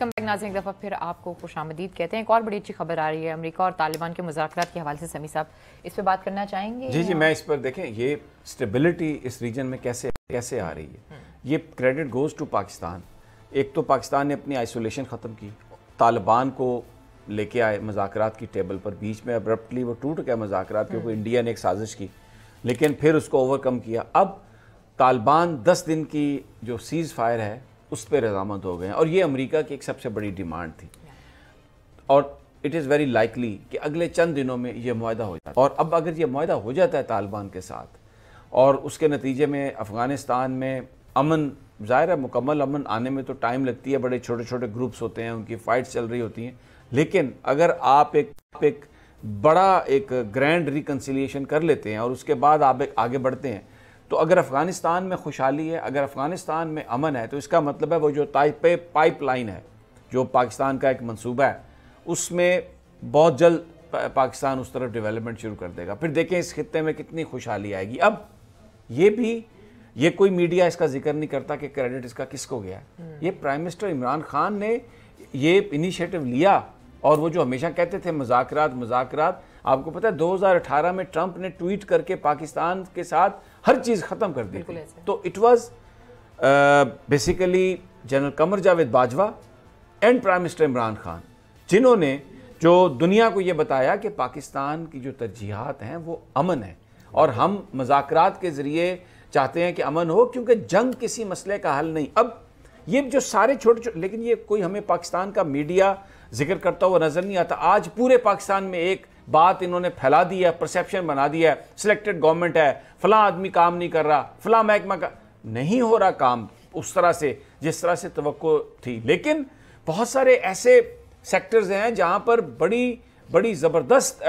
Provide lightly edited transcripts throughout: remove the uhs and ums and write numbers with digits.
Come back ناظرین، ایک دفعہ پھر آپ کو خوش آمدید کہتے ہیں۔ ایک اور بڑی اچھی خبر آ رہی ہے امریکہ اور طالبان کے مذاکرات کے حوالے سے۔ سمیع صاحب اس پہ بات کرنا چاہیں گے؟ جی میں اس پر دیکھیں یہ اسٹیبلٹی اس ریجن میں کیسے آ رہی ہے، یہ کریڈٹ گوز ٹو پاکستان۔ ایک تو پاکستان نے اپنی آئسولیشن ختم کی، طالبان کو لے کے آئے مذاکرات کی ٹیبل پر، بیچ میں ابرپٹلی وہ ٹوٹ گیا مذاکرات کیونکہ انڈیا نے ایک سازش کی، لیکن پھر اس کو اوور کم کیا۔ اب طالبان 10 دن کی جو سیز فائر ہے اس پہ رضامند ہو گئے ہیں، اور یہ امریکہ کی ایک سب سے بڑی ڈیمانڈ تھی، اور اٹ از ویری لائکلی کہ اگلے چند دنوں میں یہ معاہدہ ہو جاتا ہے۔ اور اب اگر یہ معاہدہ ہو جاتا ہے طالبان کے ساتھ، اور اس کے نتیجے میں افغانستان میں امن، ظاہر ہے مکمل امن آنے میں تو ٹائم لگتی ہے، بڑے چھوٹے چھوٹے گروپس ہوتے ہیں، ان کی فائٹس چل رہی ہوتی ہیں، لیکن اگر آپ ایک بڑا ایک گرینڈ ریکنسیلیشن کر لیتے ہیں اور اس کے بعد آپ آگے بڑھتے ہیں، تو اگر افغانستان میں خوشحالی ہے، اگر افغانستان میں امن ہے، تو اس کا مطلب ہے وہ جو پائپ لائن ہے جو پاکستان کا ایک منصوبہ ہے، اس میں بہت جلد پاکستان اس طرف ڈیولپمنٹ شروع کر دے گا۔ پھر دیکھیں اس خطے میں کتنی خوشحالی آئے گی۔ اب یہ کوئی میڈیا اس کا ذکر نہیں کرتا کہ کریڈٹ اس کا کس کو گیا ہے، یہ پرائم منسٹر عمران خان نے یہ انیشیٹو لیا، اور وہ جو ہمیشہ کہتے تھے مذاکرات، آپ کو پتہ ہے 2018 میں ٹرمپ نے ٹویٹ کر کے پاکستان کے ساتھ ہر چیز ختم کر دی تھی۔ تو it was basically general Qamar Javed Bajwa and prime minister Imran Khan, جنہوں نے جو دنیا کو یہ بتایا کہ پاکستان کی جو ترجیحات ہیں وہ امن ہے، اور ہم مذاکرات کے ذریعے چاہتے ہیں کہ امن ہو، کیونکہ جنگ کسی مسئلے کا حل نہیں۔ اب یہ جو سارے چھوٹے لیکن یہ کوئی ہمیں پاکستان کا میڈیا ذکر کرتا ہوا نظر نہیں آتا۔ آج پورے پاکستان میں ایک بات انہوں نے پھیلا دی ہے، پرسیپشن بنا دیا ہے، سلیکٹڈ گورنمنٹ ہے، فلاں آدمی کام نہیں کر رہا، فلاں محکمہ کا نہیں ہو رہا کام اس طرح سے جس طرح سے توقع تھی۔ لیکن بہت سارے ایسے سیکٹرز ہیں جہاں پر بڑی زبردست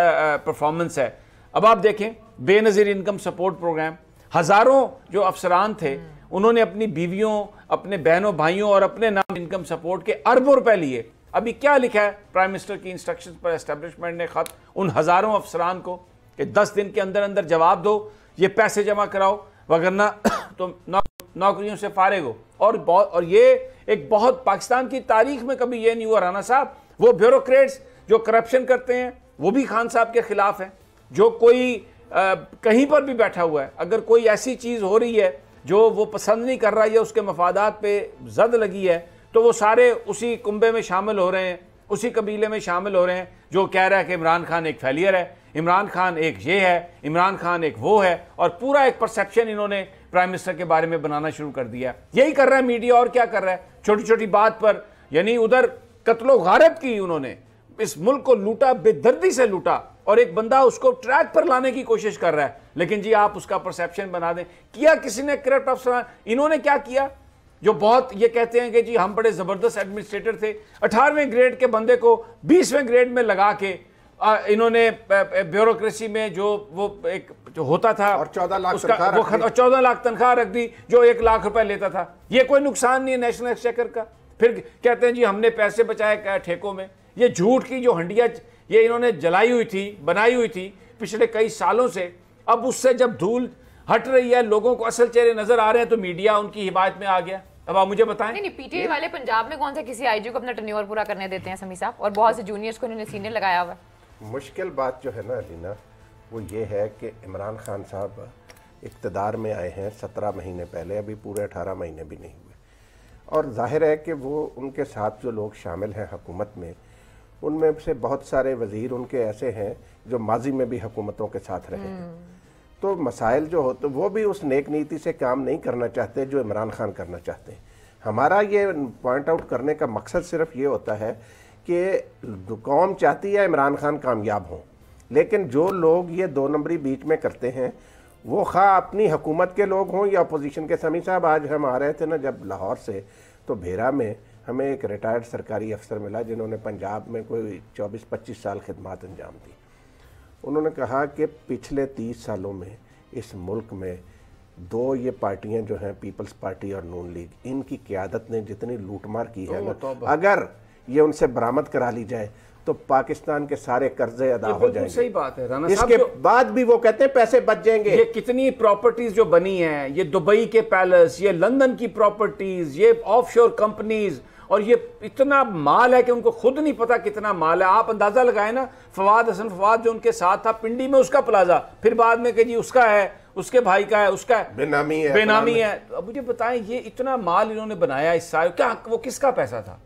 پرفارمنس ہے۔ اب آپ دیکھیں بے نظیر انکم سپورٹ پروگرام، ہزاروں جو افسران تھے انہوں نے اپنی بیویوں، اپنے بہنوں بھائیوں اور اپنے نام انکم سپورٹ کے اربوں روپے لیے۔ ابھی کیا لکھا ہے پرائم منسٹر کی انسٹرکشنز پر، اسٹیبلشمنٹ نے خط ان ہزاروں افسران کو کہ 10 دن کے اندر جواب دو، یہ پیسے جمع کراؤ، وگرنہ تو نوکریوں سے فارغ ہو۔ اور یہ ایک بہت پاکستان کی تاریخ میں کبھی یہ نہیں ہوا رانا صاحب، وہ بیوروکریٹس جو کرپشن کرتے ہیں وہ بھی خان صاحب کے خلاف ہیں، جو کوئی کہیں پر بھی بیٹھا ہوا ہے، اگر کوئی ایسی چیز ہو رہی ہے جو وہ پسند نہیں کر رہا یا اس کے مفادات پہ زد لگی ہے، تو وہ سارے اسی کنبے میں شامل ہو رہے ہیں، اسی قبیلے میں شامل ہو رہے ہیں جو کہہ رہا ہے کہ عمران خان ایک فیلئر ہے، عمران خان ایک یہ ہے، عمران خان ایک وہ ہے، اور پورا ایک پرسیپشن انہوں نے پرائم منسٹر کے بارے میں بنانا شروع کر دیا ہے۔ یہی کر رہا ہے میڈیا، اور کیا کر رہا ہے؟ چھوٹی چھوٹی بات پر، یعنی ادھر قتل و غارت کی انہوں نے، اس ملک کو لوٹا، بے دردی سے لوٹا، اور ایک بندہ اس کو ٹریک پر لانے کی کوشش کر رہا ہے، لیکن جی آپ اس کا پرسیپشن بنا دیں۔ کیا کسی نے کرپٹ افسران، انہوں نے کیا کیا جو بہت یہ کہتے ہیں کہ جی ہم بڑے زبردست ایڈمنسٹریٹر تھے، 18ویں گریڈ کے بندے کو 20ویں گریڈ میں لگا کے انہوں نے بیوروکریسی میں جو وہ ایک جو ہوتا تھا، اور 14 لاکھ تنخواہ رکھ دی جو 1 لاکھ روپے لیتا تھا۔ یہ کوئی نقصان نہیں ہے نیشنل ایکسچیکر کا۔ پھر کہتے ہیں جی ہم نے پیسے بچائے ٹھیکوں میں۔ یہ جھوٹ کی جو ہنڈیا یہ انہوں نے جلائی ہوئی تھی، بنائی ہوئی تھی پچھلے کئی سالوں سے، اب اس سے جب دھول ہٹ رہی ہے، لوگوں کو اصل چہرے نظر آ رہے ہیں، تو میڈیا ان کی حمایت میں آ گیا۔ اب آپ مجھے بتائیں، نہیں پی ٹی آئی والے پنجاب میں کون سے کسی آئی جی کو اپنا ٹرنیور پورا کرنے دیتے ہیں سمیع صاحب، اور بہت سے جونیئرز کو انہوں نے سینئر لگایا ہوا ہے۔ مشکل بات جو ہے نا علینا، وہ یہ ہے کہ عمران خان صاحب اقتدار میں آئے ہیں 17 مہینے پہلے، ابھی پورے 18 مہینے بھی نہیں ہوئے، اور ظاہر ہے کہ وہ ان کے ساتھ جو لوگ شامل ہیں حکومت میں، ان میں سے بہت سارے وزیر ان کے ایسے ہیں جو ماضی میں بھی حکومتوں کے ساتھ رہے ہیں، تو مسائل جو ہوتے وہ بھی اس نیک نیتی سے کام نہیں کرنا چاہتے جو عمران خان کرنا چاہتے ہیں۔ ہمارا یہ پوائنٹ آؤٹ کرنے کا مقصد صرف یہ ہوتا ہے کہ قوم چاہتی ہے عمران خان کامیاب ہوں، لیکن جو لوگ یہ 2 نمبری بیچ میں کرتے ہیں، وہ خواہ اپنی حکومت کے لوگ ہوں یا اپوزیشن کے۔ سمیع صاحب آج ہم آ رہے تھے نا جب لاہور سے، تو بھیرا میں ہمیں ایک ریٹائرڈ سرکاری افسر ملا جنہوں نے پنجاب میں کوئی 24-25 سال خدمات انجام دی۔ انہوں نے کہا کہ پچھلے 30 سالوں میں اس ملک میں 2 یہ پارٹیاں جو ہیں، پیپلز پارٹی اور نون لیگ، ان کی قیادت نے جتنی لوٹ مار کی ہے نا، اگر یہ ان سے برآمد کرا لی جائے تو پاکستان کے سارے قرضے ادا ہو جائیں گے۔ صحیح بات ہے رانا اس صاحب، کے بعد بھی وہ کہتے ہیں پیسے بچ جائیں گے۔ یہ کتنی پراپرٹیز جو بنی ہیں، یہ دبئی کے پیلس، یہ لندن کی پراپرٹیز، یہ آف شور کمپنیز، اور یہ اتنا مال ہے کہ ان کو خود نہیں پتا کتنا مال ہے. آپ اندازہ لگائیں نا, فواد حسن فواد جو ان کے ساتھ تھا, پنڈی میں اس کا پلازا, پھر بعد میں کہ جی اس کا ہے, اس کے بھائی کا ہے, اس کا ہے, بے نامی ہے. اب مجھے بتائیں یہ اتنا مال انہوں نے بنایا اس سال, کیا وہ کس کا پیسہ تھا؟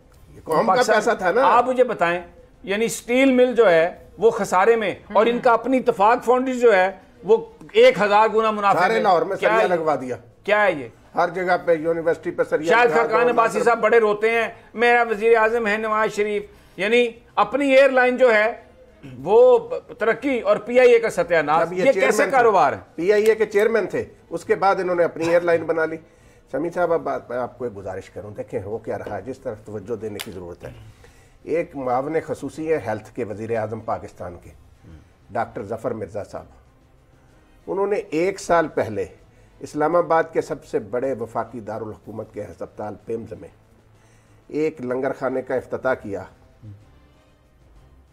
قوم کا پیسہ تھا نا. آپ مجھے بتائیں, یعنی سٹیل مل جو ہے وہ خسارے میں, اور ان کا اپنی اتفاق فاؤنڈیشن جو ہے وہ 1000 گنا منافع. سارے لاہور میں سریا لگوا دیا. کیا ہے یہ؟ ہر جگہ پہ یونیورسٹی پہ سریا. شاید خاقان عباسی صاحب بڑے روتے ہیں, میرا وزیر اعظم ہے نواز شریف, یعنی اپنی ایئر لائن جو ہے وہ ترقی اور پی آئی اے کا ستیہ ناز. یہ کیسے کاروبار ہے؟ پی آئی اے کے چیئرمین تھے, اس کے بعد انہوں نے اپنی ایئر لائن بنا لی. سمیع صاحب اب میں آپ کو ایک گزارش کروں, دیکھیں وہ کیا رہا ہے جس طرف توجہ دینے کی ضرورت ہے. ایک معاون خصوصی ہے ہیلتھ کے وزیر اعظم پاکستان کے, ڈاکٹر ظفر مرزا صاحب. انہوں نے 1 سال پہلے اسلام آباد کے سب سے بڑے وفاقی دارالحکومت کے ہسپتال پیمز میں ایک لنگر خانے کا افتتاح کیا.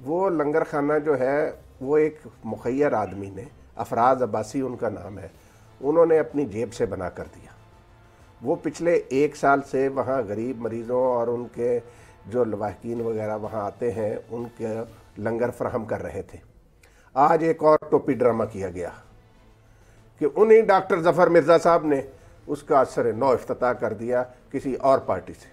وہ لنگر خانہ جو ہے وہ ایک مخیر آدمی نے, افراز عباسی ان کا نام ہے, انہوں نے اپنی جیب سے بنا کر دیا. وہ پچھلے 1 سال سے وہاں غریب مریضوں اور ان کے جو لواحقین وغیرہ وہاں آتے ہیں ان کے لنگر فراہم کر رہے تھے. آج ایک اور ٹوپی ڈرامہ کیا گیا کہ انہی ڈاکٹر ظفر مرزا صاحب نے اس کا اثر نو افتتاح کر دیا کسی اور پارٹی سے.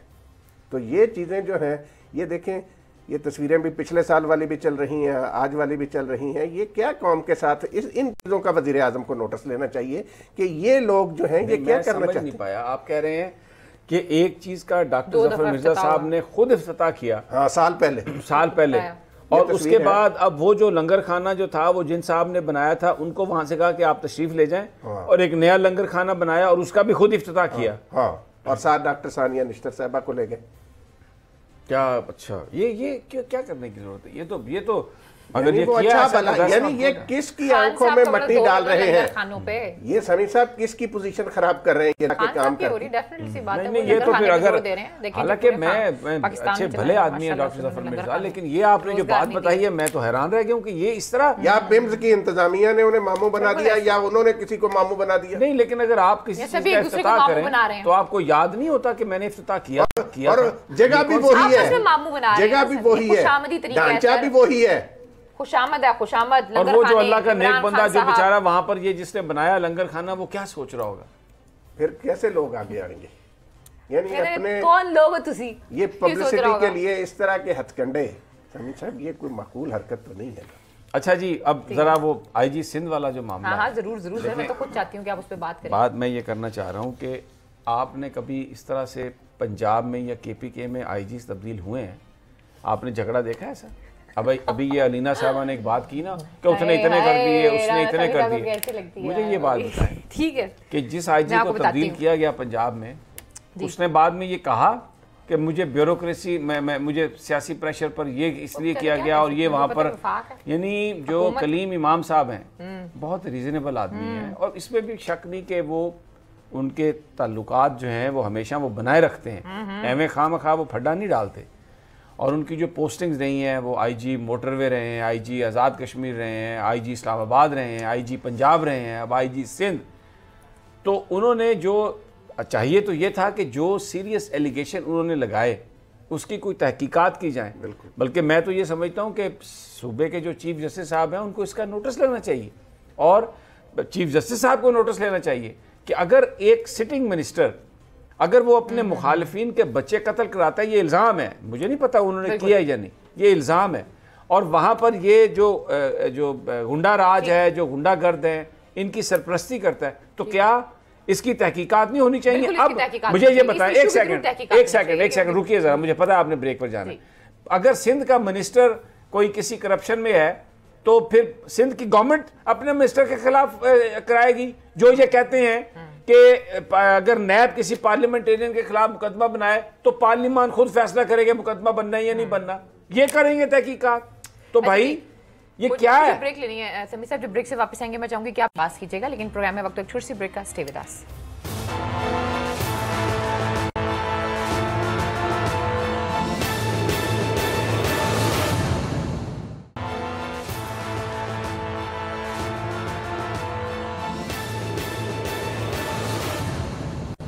تو یہ چیزیں جو ہیں, یہ دیکھیں, یہ تصویریں بھی پچھلے سال والی بھی چل رہی ہیں, آج والی بھی چل رہی ہیں. یہ کیا قوم کے ساتھ ان چیزوں کا وزیر اعظم کو نوٹس لینا چاہیے کہ یہ لوگ جو ہیں یہ کیا کرنا چاہتے ہیں. نہیں پایا, آپ کہہ رہے ہیں کہ ایک چیز کا ڈاکٹر ظفر مرزا صاحب نے خود افتتاح کیا, ہاں سال پہلے, اور اس کے بعد اب وہ جو لنگر خانہ جو تھا وہ جن صاحب نے بنایا تھا ان کو وہاں سے کہا کہ آپ تشریف لے جائیں, اور ایک نیا لنگر خانہ بنایا اور اس کا بھی خود افتتاح کیا. ہاں, اور ساتھ ڈاکٹر ثانیہ نشتر صاحبہ کو لے گئے. کیا اچھا, یہ کیا کرنے کی ضرورت ہے؟ یہ تو اگر یہ کیا, یعنی یہ کس کی آنکھوں میں مٹی ڈال رہے ہیں؟ یہ سمیع صاحب کس کی پوزیشن خراب کر رہے ہیں کہ کام کر رہے ہیں؟ نہیں, یہ تو پھر اگر, حالانکہ میں اچھے بھلے آدمی ہیں ڈاکٹر ظفر مرزا, لیکن یہ آپ نے جو بات بتائی ہے میں تو حیران رہ گیا ہوں کہ یہ اس طرح, یا پیمز کی انتظامیہ نے انہیں ماموں بنا دیا یا انہوں نے کسی کو ماموں بنا دیا. نہیں, لیکن اگر آپ کسی چیز کا افتتاح کریں تو آپ کو یاد نہیں ہوتا کہ میں نے افتتاح کیا, اور جگہ بھی وہی ہے, جگہ بھی وہی ہے, ڈھانچہ بھی وہی ہے. خوشامد ہے, خوشامد. اور وہ جو اللہ کا نیک بندہ جو بیچارہ وہاں پر یہ جس نے بنایا لنگر خانہ, وہ کیا سوچ رہا ہوگا؟ پھر کیسے لوگ آگے آئیں گے؟ یعنی اپنے کون لوگ تسی یہ پبلسٹی کے لیے اس طرح کے ہتھ کنڈے. سمیع صاحب یہ کوئی معقول حرکت تو نہیں ہے. اچھا جی, اب ذرا وہ آئی جی سندھ والا جو معاملہ ہے, ہاں ضرور سر, میں تو خود چاہتی ہوں کہ آپ اس پہ بات کریں. بات میں یہ کرنا چاہ رہا ہوں کہ آپ نے کبھی اس طرح سے پنجاب میں یا کے پی کے میں آئی جیز تبدیل ہوئے ہیں؟ آپ نے جھگڑا دیکھا ہے سر؟ ابھی یہ علینا صاحبہ نے ایک بات کی نا کہ اس نے اتنے کر دیے, اس نے اتنے کر دیے. مجھے یہ بات بتائیں ٹھیک ہے کہ جس آئی جی کو تبدیل کیا گیا پنجاب میں, اس نے بعد میں یہ کہا کہ مجھے بیوروکریسی مجھے سیاسی پریشر پر یہ اس لیے کیا گیا, اور یہ وہاں پر, یعنی جو کلیم امام صاحب ہیں بہت ریزنیبل آدمی ہیں, اور اس میں بھی شک نہیں کہ وہ ان کے تعلقات جو ہیں وہ ہمیشہ وہ بنائے رکھتے ہیں, ایویں خواہ مخواہ وہ پھڈا نہیں ڈالتے. اور ان کی جو پوسٹنگز رہی ہیں, وہ آئی جی موٹر وے رہے ہیں, آئی جی آزاد کشمیر رہے ہیں, آئی جی اسلام آباد رہے ہیں, آئی جی پنجاب رہے ہیں, اب آئی جی سندھ. تو انہوں نے جو چاہیے تو یہ تھا کہ جو سیریس ایلیگیشن انہوں نے لگائے اس کی کوئی تحقیقات کی جائیں. بلکہ میں تو یہ سمجھتا ہوں کہ صوبے کے جو چیف جسٹس صاحب ہیں ان کو اس کا نوٹس لینا چاہیے, اور چیف جسٹس صاحب کو نوٹس لینا چاہیے کہ اگر ایک سٹنگ منسٹر اگر وہ اپنے مخالفین کے بچے قتل کراتا ہے, یہ الزام ہے, مجھے نہیں پتا انہوں نے کیا یا نہیں, یہ الزام ہے, اور وہاں پر یہ جو گنڈا راج ہے, جو گنڈا گرد ہیں, ان کی سرپرستی کرتا ہے, تو کیا اس کی تحقیقات نہیں ہونی چاہیے؟ اب مجھے یہ بتائیں, ایک سیکنڈ رکیے ذرا, مجھے پتا ہے آپ نے بریک پر جانا ہے. اگر سندھ کا منسٹر کوئی کسی کرپشن میں ہے تو پھر سندھ کی گورنمنٹ اپنے منسٹر کے خلاف کرائے گی, جو یہ کہتے ہیں کہ اگر نیب کسی پارلیمنٹیرین کے خلاف مقدمہ بنائے تو پارلیمان خود فیصلہ کرے گا مقدمہ بننا ہے یا نہیں بننا, یہ کریں گے تحقیقات. تو بھائی یہ کیا ہے؟ بریک لینی ہے سمیع صاحب, جب بریک سے واپس آئیں گے میں چاہوں گی کہ آپ بات کیجیے گا, لیکن پروگرام میں وقت ایک چھوٹی سی بریک کا, stay with us.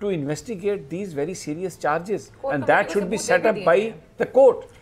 to investigate these very serious charges and that should be set up by the court,